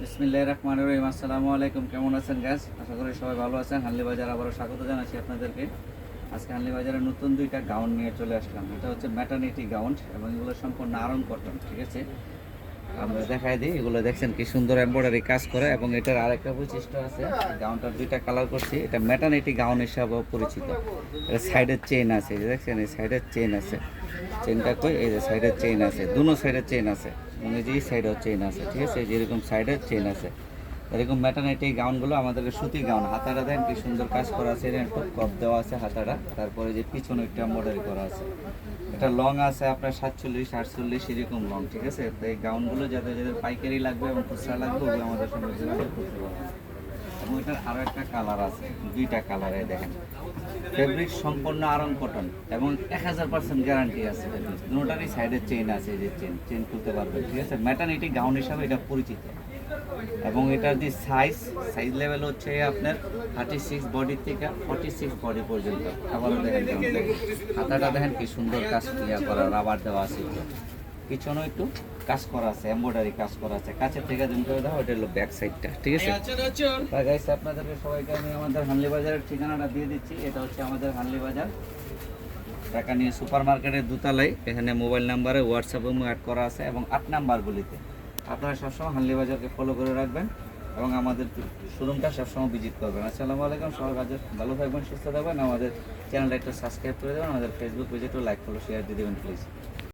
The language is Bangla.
বিসমিল্লাহির রহমানির রহিম। আসসালামু আলাইকুম। কেমন আছেন গাছ? আশা করি সবাই ভালো আছেন। হানলি বাজার আবারও স্বাগত জানাচ্ছি আপনাদেরকে। আজকে হানলি বাজারে নতুন দুইটা গাউন নিয়ে চলে আসলাম। এটা হচ্ছে ম্যাটারনিটি গাউন এবং এগুলো সম্পূর্ণ আরং কটন, ঠিক আছে? আমরা দেখাই দিই, এগুলো দেখছেন কি সুন্দর এমব্রয়ডারি কাজ করে এবং এটার আরেকটা বৈশিষ্ট্য আছে, গাউনটার দুইটা কালার করছি। এটা ম্যাটারনিটি গাউন হিসাবেও পরিচিত। এটা সাইডের চেইন আছে, এই যে দেখছেন এই সাইডের চেইন আছে। চেইনটা কই? এই যে সাইডের চেইন আছে, দুনো সাইডের চেইন আছে এবং এই যে এই সাইডেও চেইন আছে, ঠিক আছে? যেরকম সাইডের চেইন আছে এরকম ম্যাটারনিটি গাউনগুলো আমাদেরকে সুতি গাউন। হাতাটা দেন কি সুন্দর কাজ করা আছে, এটা একটু কপ দেওয়া আছে হাতাটা। তারপরে যে পিছনে একটা এমব্রয়ডারি করা আছে। এটা লং আছে আপনার 47-48 এরকম লং, ঠিক আছে? তো এই গাউনগুলো যাদের যাদের পাইকারি লাগবে এবং খুচরা লাগবে ওগুলো আমাদের সঙ্গে যোগাযোগ করতে পারবেন। এবং এটার আরও একটা কালার আছে, দুইটা কালারে দেখেন। ফেব্রিক সম্পূর্ণ আরং কটন এবং 1000% গ্যারান্টি আছে। দুটারই সাইডের চেইন আছে, এই যে চেইন খুলতে পারবেন, ঠিক আছে? ম্যাটারনিটি গাউন হিসাবে এটা পরিচিত। এবং এটার যে সাইজ লেভেল হচ্ছে আপনার 36 বডি থেকে 46 বডি পর্যন্ত। আবারও দেখেন হাতাটা দেখেন কি সুন্দর কাজ করা, রাবার দেওয়া আছে। পিছনে একটু কাজ করা আছে, এমব্রয়ডারি কাজ করা আছে। কাছের থেকে জুম করে দাও, এটা হলো ব্যাক সাইডটা, ঠিক আছে? গাইস, আপনাদেরকে সবাইকে আমি আমাদের হানলি বাজারের ঠিকানাটা দিয়ে দিচ্ছি। এটা হচ্ছে আমাদের হানলি বাজার, টাকা নিয়ে সুপার মার্কেটের দোতলায়। এখানে মোবাইল নাম্বারে হোয়াটসঅ্যাপ অ্যাড করা আছে এবং 8 নাম্বারগুলিতে। আপনারা সবসময় হানলি বাজারকে ফলো করে রাখবেন এবং আমাদের শোরুমটা সবসময় ভিজিট করবেন। আসসালামু আলাইকুম। সবাই ভালো থাকবেন, সুস্থ থাকবেন। আমাদের চ্যানেলটা একটু সাবস্ক্রাইব করে দেবেন। আমাদের ফেসবুক পেজে একটু লাইক ফলো শেয়ার দিয়ে দেবেন প্লিজ।